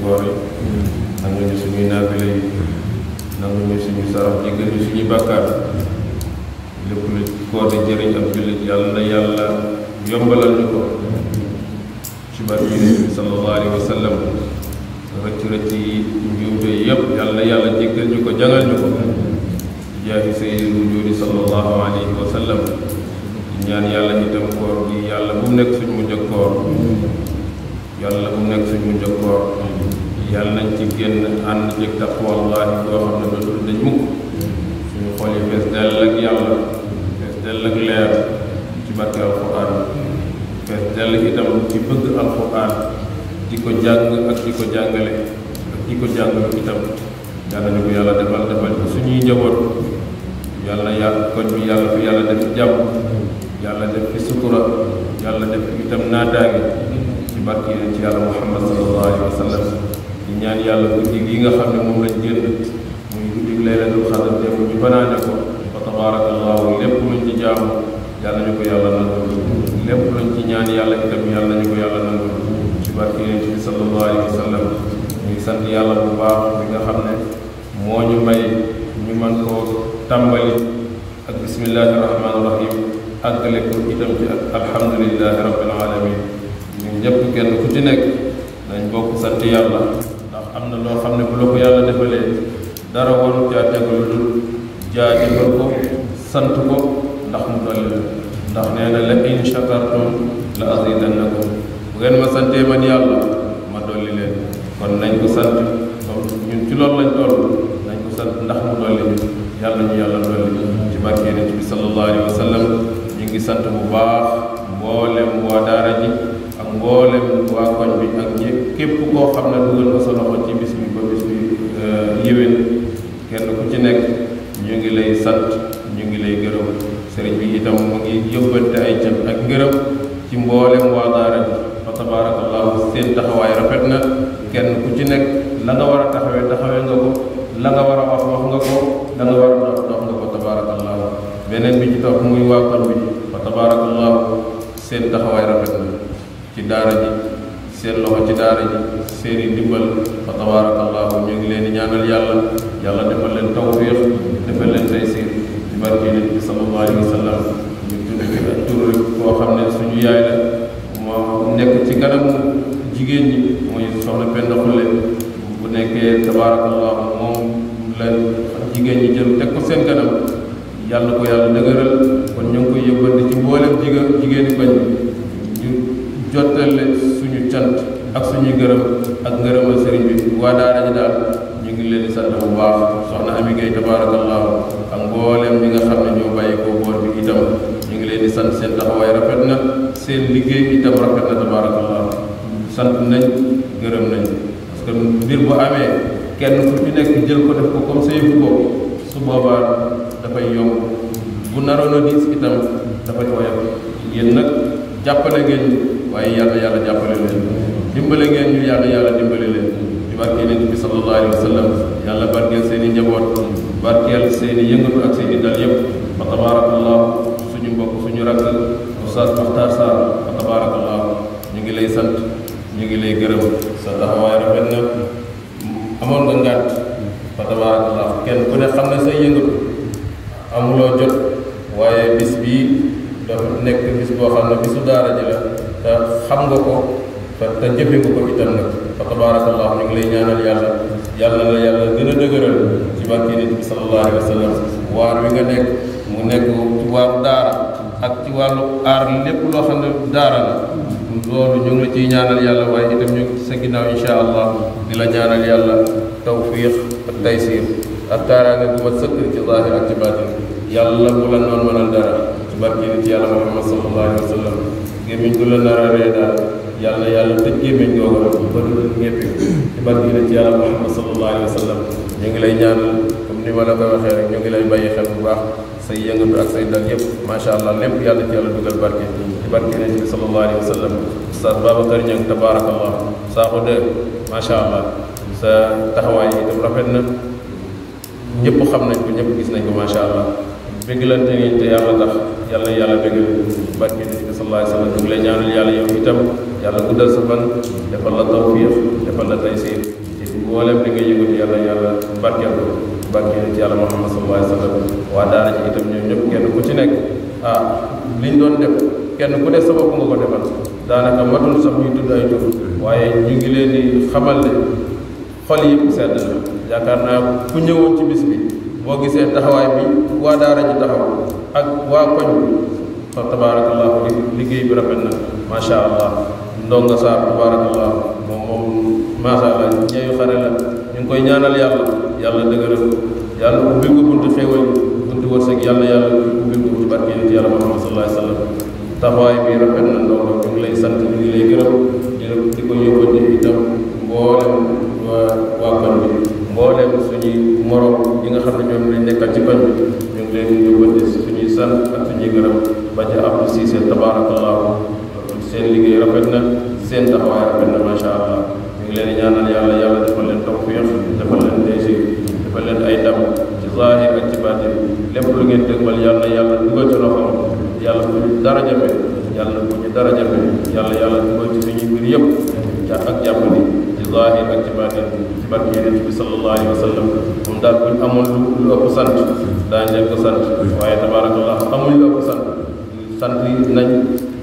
koor yi nangu ñu suñuy naafile yi nangu ñu suñu sarax jéggal ñu suñuy bàkkaar lépp lu koor di jëriñ ab jullit yàlla na yàlla yombalal ñu ko ci barke Yonent bi sallallahu alayhi wa sallam rëcc yi njuumte yëpp yàlla na yàlla jéggal ñu ko jangal ñu ko jaahi sayyidil wujuudi sallallahu alayhi wa sallam ñaan yàlla itam koor gi yàlla bu mu nekk suñu mujj ak koor yàlla bu mu nekk suñu mujj ak koor yàlla nañ ci génn ànd jëg taqwallahi boo xam ne dootul dañ mukk suñu xol yi fees dell ak yàlla fees dell ak leer ci barke alquran fees dell itam ci bëgg alquran di ko jàng ak di ko jàngale ak di ko jàngalu itam yàlla ñu ko yàlla defal ko suñuy njaboot yàlla koñ bi yàlla fi yàlla def jàmm yàlla def fi sutura yàlla def itam naataange ci barke ci yàlla muhammad sallallahu alayhi wa sallam di ñaan yàlla guddi gi nga xam ne moom lañ génn muy guddi laylatul xadr dem ñu fanaane ko fa tabarakallahu lépp luñ ci jaamu yàlla ñu ko yàlla nangul lépp luñ ci ñaan yàlla itam yàlla ñu ko yàlla nangul ci barke ci bi sallallahu alayhi wa sallam ñu sant yàlla bu baax bi nga xam ne moo ñu may ñu mën koo tàmbali ak bismillahi rahmaani rahim àggale ko itam ci ak alhamdulilahi rabbil alamin ñun ñëpp kenn ku ci nekk nañ bokk sant yàlla ndax am na loo xam ne bu la ko yàlla defalee dara waru caa tegu lu dul jaajëfal ko sant ko ndax mu dolli la ndax nee na la in shakartum la azidannakum bu ngeen ma santee man yàlla ma dolli leen kon nañ ko sant comme ñun ci loolu lañ toll nañ ko sant ndax mu dolli ñu yàlla ñu yàlla dolli ci barke Yonent bi sallallahu alayhi wa sallam ñu ngi sant bu baax mboolem waa daara ji ak mboolem waa koñ bi ak ñi képp koo xam ne dugal nga sa loxo ci bis bi ba bis bi yéwén kenn ku ci nekk ñu ngi lay sant ñu ngi lay gërëm sëriñ bi itam mu ngi yóbbante ay cant ak ngërëm ci mboolem waa daara ji fa tabarakallahu seen taxawaay rafet na kenn ku ci nekk la nga war a taxawee nga ko la nga war a wax nga ko la nga war a dox nga ko tabarakallahu beneen bi ci topp muy waa koñ bi fa tabarakallahu seen taxawaay rafet na ci daara ji seen loxo ci daara ji seeni ndimbal fa tabarakallahu ñu ngi leen di ñaanal yàlla defal leen tawfiq defal leen taysir ci barke Yonent bi sallallahu alayhi wa sallam ñu tudd fi ak tur koo xam ne suñu yaay la moo nekk ci kanamu jigéen ñi muy soxna Penda Xulle bu nekkee tabarakallahu moom la jigéen ñi jël teg ko seen kanam yàlla ko yàlla dëgëral kon ñu ngi koy yëbbante ci mboolem jigéeni koñ ñu jottale suñu cant ak suñuy gërëm ak ngërëmal sëriñ bi waa daara ji daal ñu ngi leen di sant bu baax soxna Ami Gueye tabarakallahu ak mboolem ñi nga xam ne ñoo bàyyi ko boor bi itam ñu ngi leen di sant seen taxawaay rafet na seen liggéey itam rafet na tabarakallahu sant nañ gërëm nañ parce que mbir bu amee kenn ku ci nekk jël ko def ko comme sa yëfu bopp su boobaa dafay yomb bu naroon a diis itam dafay woyof yéen nag jàppale ngeen ñu waaye yàlla jàppale leen dimbale ngeen ñu yàlla dimbale leen ci barke Yonent bi sallallahu alayhi wa sallam yàlla barkeel seen i njaboot barkeel seen i yëngatu ak seen i dal yëpp fa tabarakallahu suñu mbokk suñu rakk Oustaz Makhtar Sarr fa tabarakallahu ñu ngi lay sant ñu ngi lay gërëm sa taxawaay rafet na amoon nga ngànt fa tabarakallahu kenn ku ne xam ne say yëngatu amuloo jot waaye bis bii dafa nekk bis boo xam ne bisu daara ji la te xam nga ko te jëfe nga ko itam nag fa tabarakallahu ñu ngi lay ñaanal yàlla la yàlla gën a dëgëral ci barke Yonent bi sallallahu alayhi wa sallam waar wi nga nekk mu nekk ci waaru daara ak ci wàllu aar lépp loo xam ne daara la loolu ñu ngi la ciy ñaanal yàlla waaye itam ñu sa ginnaaw insha allah di la ñaanal yàlla tawfiq ak taysir ak kaaraange bu ma sëkk ci zahir ak ci baatin yàlla bu la noonu mënal dara ci barke ci yàlla muhammad sallallahu alayhi wa sallam gémmiñ gu la nar a ree daal yàlla tëj gémmiñ googu ba du ñéppi ci barke ci yàlla muhammad sallallahu alayhi wa sallam ñu ngi lay ñaanal comme ni ma la ko waxee rek ñu ngi lay bàyyi xel bu baax say yëngatu ak say dal yëpp macha allah lépp yàlla ci yàlla dugal barke ci barke ci sallallahu alayhi wa sallam Oustaz Babacar Niang tabarakallah saako de macha allah sa taxawaay yi itam rafet na ñëpp xam nañ ko ñëpp gis nañ ko macha allah bégglante ngeen te yàlla tax yàlla yàlla bégal barke Nabi sallallahu alayhi wa sallam ñu ngi lay ñaanal yàlla yow itam yàlla guddal sa fan defal la tawfiq defal la taysir ci mboolem li nga yëngatu yàlla barkeel ko barke ci yàlla Muhammad sallallahu alayhi wa sallam waa daara ci itam ñoom ñëpp kenn ku ci nekk liñ doon def kenn ku ne sa bopp nga ko defal daanaka matul sax ñuy tudd ay tur waaye ñu ngi leen di xamal ne xol yëpp sedd na yaakaar naa ku ñëwoon ci bis bi boo gisee taxawaay bi waa daara ji taxaw ak waa koñ bi fa tabarakallahu liggéey bi rafet na macha allah ndonga saar tabarakallahu moom macha allah ñeeyu xare la ñu ngi koy ñaanal yàlla dëgëral yàlla ubbil ko buntu xéewal buntu wërsëg yàlla ubbil ko ci barke yonent yàlla Muhammad sallallahu alayhi wa sallam taxawaay bi rafet na ndongo ñu ngi lay sant ñu ngi lay gërëm di ko yóbbante itam mboolem waa koñ bi mboolem suñuy morom yi nga xam ne ñoom lañ nekkal ci koñ bi ñu ngi leen di yóbbante suñuy sant ak suñuy gërëm ba ca Abdou Cissé tabarakallahu seen liggéey rafet na seen taxawaay rafet na macha allah ñu ngi leen di ñaanal yàlla defal leen tawfiq defal leen teysir defal leen ay ndam ci zaahir ak ci baatin lépp lu ngeen dëgmal yàlla dugal ci loxoom yàlla bu ñu dara jafe yàlla dugal ci suñuy mbir yëpp ak jàppandi ci zaahir ak ci baatin ci barke Yonent bi sallallahu alayhi wa sallam moom daal buñ amoon lu ëpp sant daañu leen ko sant waaye tabarakallah amuñ lu ëpp sant nañ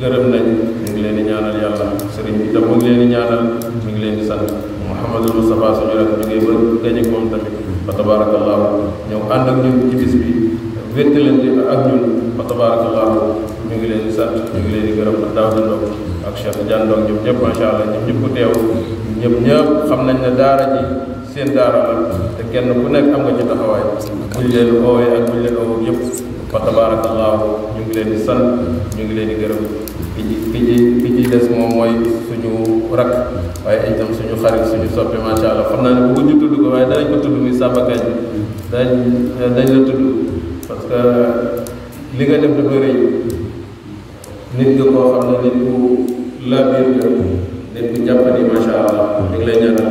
gërëm nañ ñu ngi leen di ñaanal yàlla sëriñ bi tam mu ngi leen di ñaanal mu ngi leen di sant Mouhamadul Moustapha suñu rek ñu ngi ba dajeeg moom tamit fa tabarakallahu ñëw ànd ak ñun ci bis bi wéttalante ak ñun fa tabarakallahu ñu ngi leen di sant ñu ngi leen di gërëm ak Daouda Ndong ak Cheikh Diane Ndong ñoom ñëpp macha allah ñoom ñëpp ku teew ñëpp xam nañ ne daara ji seen daara la te kenn ku nekk am nga ci taxawaay buñ leen oowee ak buñ leen oowee yëpp fa tabarakallahu ñu ngi leen di sant ñu ngi leen di gërëm ki ci des moom mooy suñu rak waaye itam suñu xarit suñu soppe macha allah xam naa ne bëgg ñu tudd ko waaye danañ ko tudd muy Samba Kañ dañ la tudd parce que li nga def dafa rëy nit nga koo xam ne nit ku labir nga nit ku jàppandi macha allah ñu ngi lay ñaanal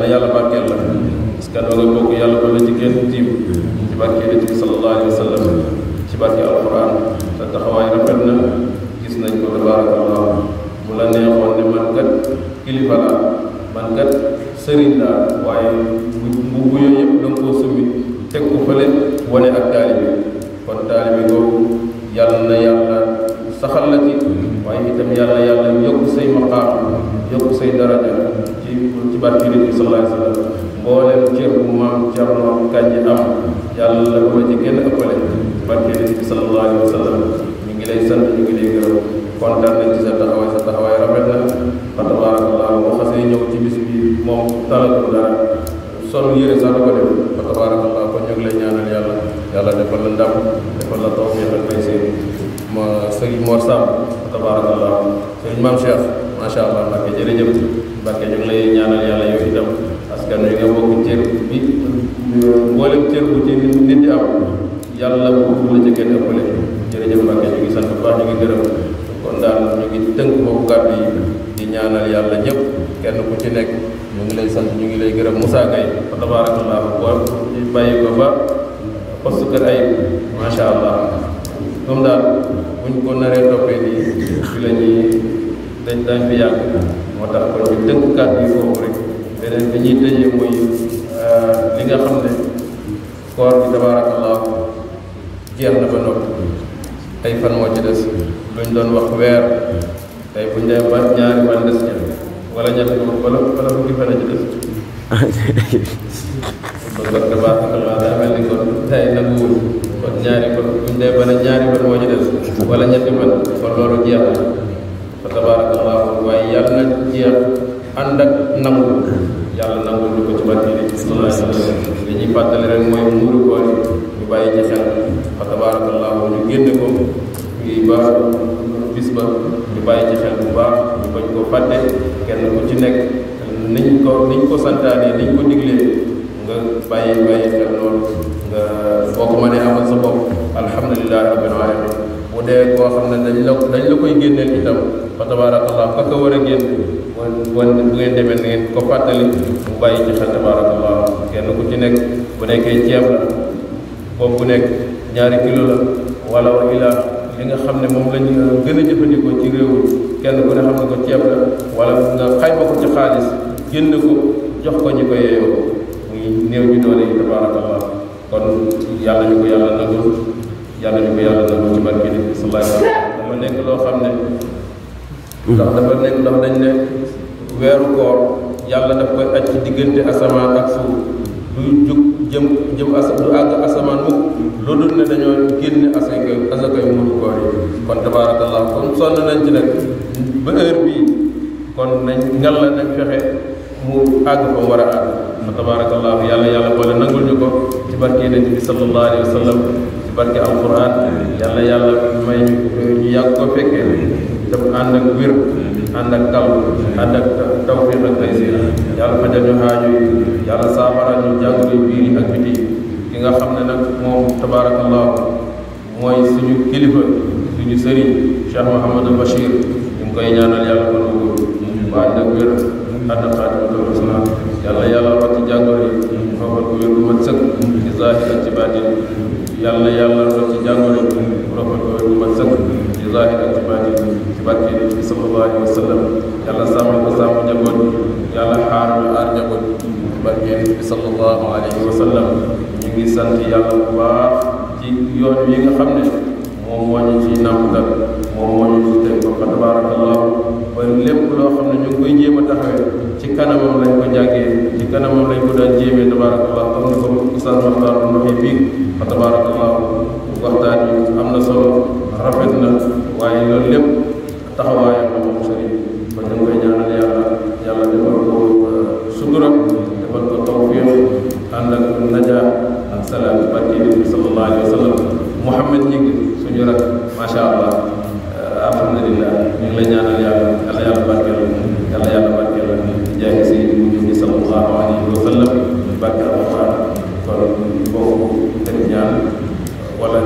yàlla barkeel la parce que doo nga bokk yàlla ba la ci kenn tiim ci barke Yonent bi sallallahu alayhi wa sallam ci barke alquran sa taxawaay rafet na gis nañ ko tabarakallah mu la neexoon ne man kat kilifa la man kat sëriñ la waaye bu yooyu yëpp da nga koo summi teg ko fële wane ak taalibi kon taalibi boobu yàlla na yàlla saxal la ci waaye itam yàlla yokk say maqaam yokk say daraja ci barke Yonent bi sallallahu alayhi wa sallam mboolem cër bu maam Cerno Kànji am yàlla bu la ci kenn ëppale barke Yonent bi sallallahu alayhi wa sallam ñu ngi lay sant ñu ngi lay gërëm kontaan nañ ci sa taxawaay rafet na fa tabarakallah boo xasee ñëw ci bis bi moom talatul dara sol yére sax da ko def fa tabarakallah kon ñu ngi lay ñaanal yàlla defal la ndam defal la tawfiq ak taysir ma sëriñ Mor Samb fa tabarakallah sëriñ Maam Cheikh macha allah barke jërëjëf barke ñu ngi lay ñaanal yàlla yow itam askan wi nga bokk cër bi mboolem cër bu ci nit di am yàlla bu la ci kenn ëppale jërëjëf barke ñu ngi sant bu baax ñu ngi gërëm kon daal ñu ngi tënk foofu kàddu yi di ñaanal yàlla ñëpp kenn ku ci nekk ñu ngi lay sant ñu ngi lay gërëm Moussa Gaye fa tabarakallah boo bàyyi ko ba poste kër ay macha allah comme daal buñ ko naree toppee nii fi la ñuy dañ fi yàgg moo tax kon ñu tënk kàddu yi foofu rek beneen bi ñuy tëjee mooy li nga xam ne koor bi tabarakallah jeex na ba noppi ay fan moo ci des luñ doon wax weer tey buñ dee ba ñaari fan des ña wala ñett wala fukki fan a ci des kon tabarakallah daa mel ni kon tey nag wul kon ñaari fan buñ dee ba ne ñaari fan moo ci des wala ñetti fan kon loolu jeex na fa tabarakallah waaye yàlla na jeex ànd ak nangu yàlla nangul lu ko ci barke Yonent bi sallallahu alayhi wa sallam li ñuy fàttali rek mooy muuru koor yi ñu bàyyi ci xel fa tabarakallahu ñu génne ko ngi ba bis ba ñu bàyyi ci xel bu baax ñu bañ ko fàtte kenn ku ci nekk niñ ko santaane niñ ko diglee nga bàyyi xel loolu nga boo ko mënee amal sa bopp alhamdulillahi rabbil alamin bu dee koo xam ne dañ la koy génneel itam fa tabarakallah ka ko war a génn wan bu ngeen demee ngeen ko fàttali mu bàyyi ci xel tabarakallah kenn ku ci nekk bu nekkee ceeb la boobu bu nekk 2 kilo la wala wa ilaa li nga xam ne moom lañ gën a jëfandikoo ci réew mi kenn ku ne xam ne ko ceeb la wala nga xayma ko ci xaalis génn ko jox ko ñu ko yeeyoo muy néew ñu doole yi tabaarakallah kon yàlla ñu ko yàlla nangul yàlla ñu ko yàlla nangul ci barke bi sallallahu alayhi wa sallam dafa nekk loo xam ne ndax dafa nekk ndax dañ ne weeru koor yàlla daf koy aj ci diggante asamaan ak suuf du jug jëm du àgg asamaan mukk lu dul ne dañoo génne asakay muuru koor yi kon tabaarakallah kon sonn nañ ci nag ba heure bii kon nañ ngal la nañ fexe mu àgg fa mu war a àgg fa tabaarakallah yàlla boole nangul ñu ko ci barke Yonent bi sallallahu alayhi wa sallam ci barke alquran yàlla may ñu yàgg ko fekkee daf ànd ak wér ànd ak dal ànd ak tawfiq ak taysir yàlla fajal ñu xaaju yi yàlla saafara ñu jàngoro yu biir yi ak biti ki nga xam ne nag moom tabaarakallah mooy suñu kilifa suñu sëriñ Cheikh Mouhamadou Bachir ñu ngi koy ñaanal yàlla ko nangu ba ànd ak wér ànd ak xaatimatul husna yàlla rot ci jàngoro yi xofal ko wér bu mat sëkk ci zahir ak ci baatin yàlla rot ci jàngoro yi xofal ko wér bu mat sëkk ci zahir ak ci baatin ci barke bi sallallahu alayhi wa sallam yàlla sàmm ko sàmm njaboot yàlla xaar ñu aar njaboot ci barke bi sallallahu alayhi wa sallam ñu ngi sant yàlla bu baax ci yoon wi nga xam ne moom moo ñu ci nàmpatal moom moo ñu ci teg fa tabaarakallah ba lépp loo xam ne ñu ngi koy jéem a taxawee ci kanamam lañ ko jàngee ci kanamam lañ ko daan jéemee tabaarakallah comme ni ko Oustaz Makhtar waxee bii fa tabaarakallah waxtaan bi am na solo rafet na waaye loolu lépp taxawaayam la moom sëriñ ba ñu koy ñaanal yàlla defal ko sutura defal ko tawfiq ànd ak najaa ak salaam ci barke bi sallallahu alayhi wa sallam Mouhamed ñi ngi suñu rak macha allah alhamdulillah ñu ngi lay ñaanal yàlla barkeel jaay si mujj bi sallallahu alayhi wa sallam barke alquran kon boobu ñaan wala